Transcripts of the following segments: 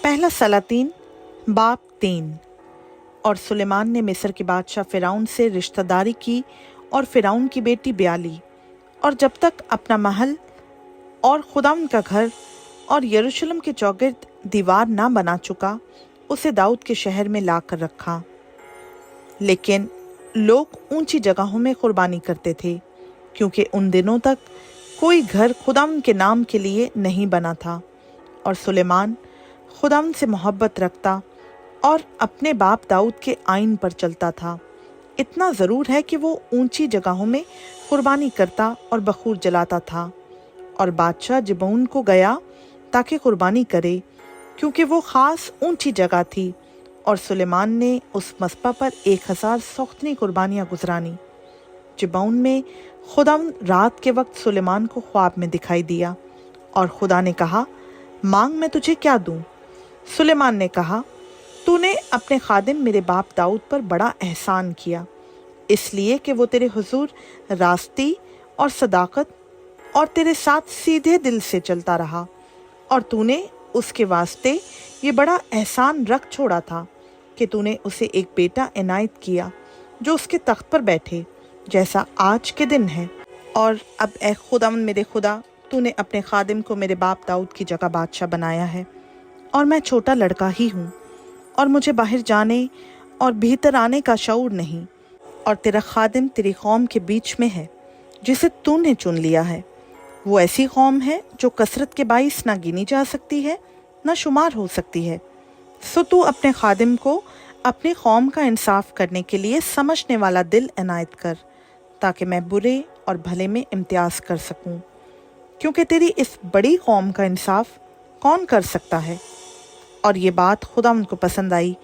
पहला सलातीन बाब 3। और सुलेमान ने मिस्र के बादशाह फ़िरौन से रिश्तेदारी की और फ़िरौन की बेटी ब्याह ली, और जब तक अपना महल और खुदावंद का घर और यरूशलेम के चौगिर्द दीवार ना बना चुका, उसे दाऊद के शहर में ला कर रखा। लेकिन लोग ऊंची जगहों में कुर्बानी करते थे, क्योंकि उन दिनों तक कोई घर खुदावंद के नाम के लिए नहीं बना था। और सुलेमान खुदावंद से मोहब्बत रखता और अपने बाप दाऊद के आइन पर चलता था। इतना ज़रूर है कि वो ऊंची जगहों में कुर्बानी करता और बखूर जलाता था। और बादशाह जिबौन को गया ताकि कुर्बानी करे, क्योंकि वो ख़ास ऊंची जगह थी। और सुलेमान ने उस मस्पा पर 1000 सौख्तनी कुर्बानियाँ गुजरानी। जिबौन में खुदावंद रात के वक्त सुलेमान को ख्वाब में दिखाई दिया, और खुदा ने कहा, मांग, मैं तुझे क्या दूं? सुलेमान ने कहा, तूने अपने खादिम मेरे बाप दाऊद पर बड़ा एहसान किया, इसलिए कि वो तेरे हुजूर रास्ती और सदाकत और तेरे साथ सीधे दिल से चलता रहा। और तूने उसके वास्ते ये बड़ा एहसान रख छोड़ा था कि तूने उसे एक बेटा इनायत किया जो उसके तख्त पर बैठे, जैसा आज के दिन है। और अब ए खुदावंद मेरे खुदा, तूने अपने खादिम को मेरे बाप दाऊद की जगह बादशाह बनाया है, और मैं छोटा लड़का ही हूँ, और मुझे बाहर जाने और भीतर आने का शऊर नहीं। और तेरा खादिम तेरी कौम के बीच में है, जिसे तूने चुन लिया है। वो ऐसी कौम है जो कसरत के बाइस ना गिनी जा सकती है, ना शुमार हो सकती है। सो तू अपने खादिम को अपनी कौम का इंसाफ करने के लिए समझने वाला दिल इनायत कर, ताकि मैं बुरे और भले में इम्तियाज़ कर सकूं, क्योंकि तेरी इस बड़ी कौम का इंसाफ कौन कर सकता है। और ये बात खुदा उनको पसंद आई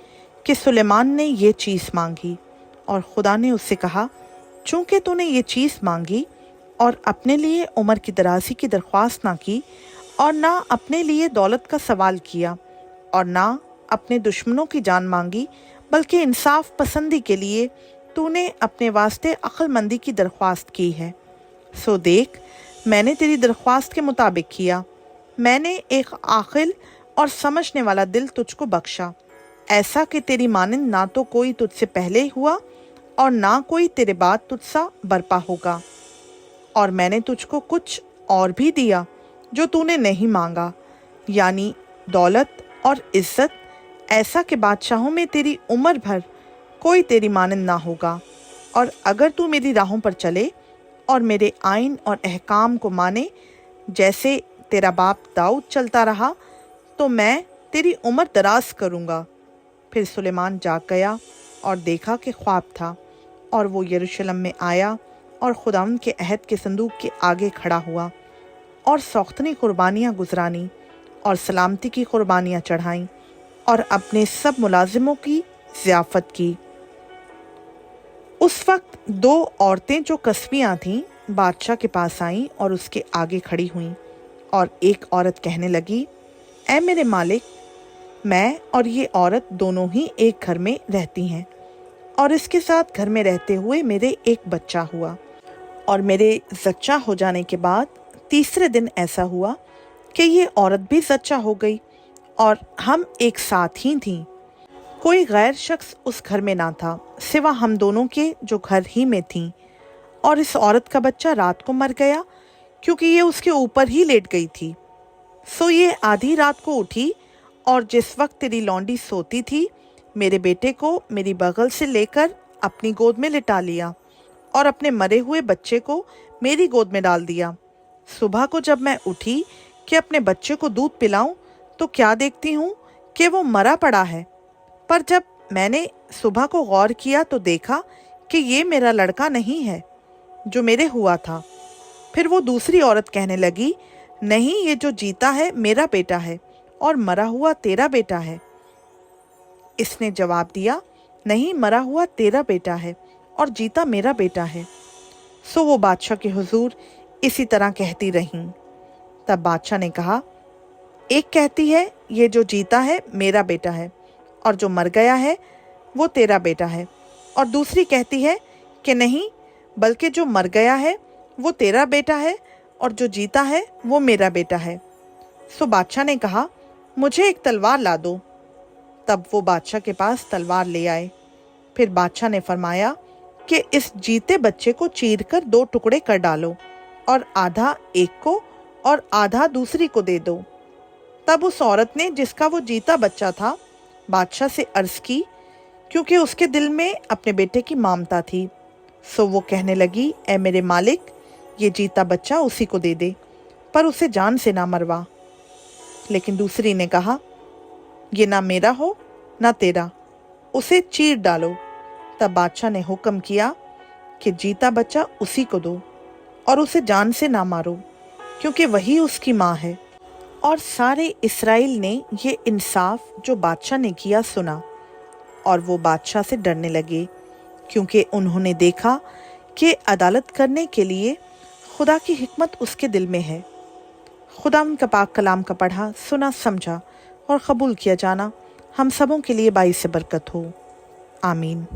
कि सुलेमान ने ये चीज़ मांगी। और खुदा ने उससे कहा, चूँकि तूने ये चीज़ मांगी और अपने लिए उम्र की दराजी की दरख्वास्त ना की, और ना अपने लिए दौलत का सवाल किया, और ना अपने दुश्मनों की जान मांगी, बल्कि इंसाफ पसंदी के लिए तूने अपने वास्ते अक्लमंदी की दरख्वास्त की है। सो देख, मैंने तेरी दरख्वास्त के मुताबिक किया। मैंने एक आकिल और समझने वाला दिल तुझको बख्शा, ऐसा कि तेरी मानंद ना तो कोई तुझसे पहले हुआ और ना कोई तेरे बाद तुझसा बरपा होगा। और मैंने तुझको कुछ और भी दिया जो तूने नहीं मांगा, यानी दौलत और इज्जत, ऐसा कि बादशाहों में तेरी उम्र भर कोई तेरी मानंद ना होगा। और अगर तू मेरी राहों पर चले और मेरे आइन और अहकाम को माने, जैसे तेरा बाप दाऊद चलता रहा, तो मैं तेरी उम्र दराज करूँगा। फिर सुलेमान जाग गया और देखा कि ख्वाब था, और वो यरूशलेम में आया और खुदावंद के अहद के संदूक के आगे खड़ा हुआ, और सौख्तनी कुर्बानियाँ गुजरानी और सलामती की कुर्बानियाँ चढ़ाईं, और अपने सब मुलाजिमों की ज़ियाफ़त की। उस वक्त 2 औरतें जो कसबियाँ थीं बादशाह के पास आईं और उसके आगे खड़ी हुईं। और एक औरत कहने लगी, ऐ मेरे मालिक, मैं और ये औरत दोनों ही एक घर में रहती हैं, और इसके साथ घर में रहते हुए मेरे एक बच्चा हुआ। और मेरे ज़च्चा हो जाने के बाद तीसरे दिन ऐसा हुआ कि ये औरत भी ज़च्चा हो गई, और हम एक साथ ही थीं। कोई गैर शख्स उस घर में ना था, सिवा हम दोनों के जो घर ही में थीं। और इस औरत का बच्चा रात को मर गया, क्योंकि ये उसके ऊपर ही लेट गई थी। सो ये आधी रात को उठी, और जिस वक्त तेरी लौंडी सोती थी, मेरे बेटे को मेरी बगल से लेकर अपनी गोद में लिटा लिया, और अपने मरे हुए बच्चे को मेरी गोद में डाल दिया। सुबह को जब मैं उठी कि अपने बच्चे को दूध पिलाऊं, तो क्या देखती हूँ कि वो मरा पड़ा है। पर जब मैंने सुबह को गौर किया तो देखा कि ये मेरा लड़का नहीं है जो मेरे हुआ था। फिर वो दूसरी औरत कहने लगी, नहीं, ये जो जीता है मेरा बेटा है, और मरा हुआ तेरा बेटा है। इसने जवाब दिया, नहीं, मरा हुआ तेरा बेटा है और जीता मेरा बेटा है। सो वो बादशाह के हुजूर इसी तरह कहती रहीं। तब बादशाह ने कहा, एक कहती है ये जो जीता है मेरा बेटा है, और जो मर गया है वो तेरा बेटा है। और दूसरी कहती है कि नहीं, बल्कि जो मर गया है वो तेरा बेटा है, और जो जीता है वो मेरा बेटा है। सो बादशाह ने कहा, मुझे एक तलवार ला दो। तब वो बादशाह के पास तलवार ले आए। फिर बादशाह ने फरमाया कि इस जीते बच्चे को चीर कर 2 टुकड़े कर डालो और आधा एक को और आधा दूसरी को दे दो। तब उस औरत ने, जिसका वो जीता बच्चा था, बादशाह से अर्ज की, क्योंकि उसके दिल में अपने बेटे की ममता थी। सो वो कहने लगी, ए मेरे मालिक, ये जीता बच्चा उसी को दे दे, पर उसे जान से ना मरवा। लेकिन दूसरी ने कहा, ये ना मेरा हो ना तेरा, उसे चीर डालो। तब बादशाह ने हुक्म किया कि जीता बच्चा उसी को दो और उसे जान से ना मारो, क्योंकि वही उसकी माँ है। और सारे इस्राएल ने ये इंसाफ जो बादशाह ने किया सुना, और वो बादशाह से डरने लगे, क्योंकि उन्होंने देखा कि अदालत करने के लिए खुदा की हिकमत उसके दिल में है। खुदा उनका पाक कलाम का पढ़ा, सुना, समझा और कबूल किया जाना हम सबों के लिए बाइस बरकत हो। आमीन।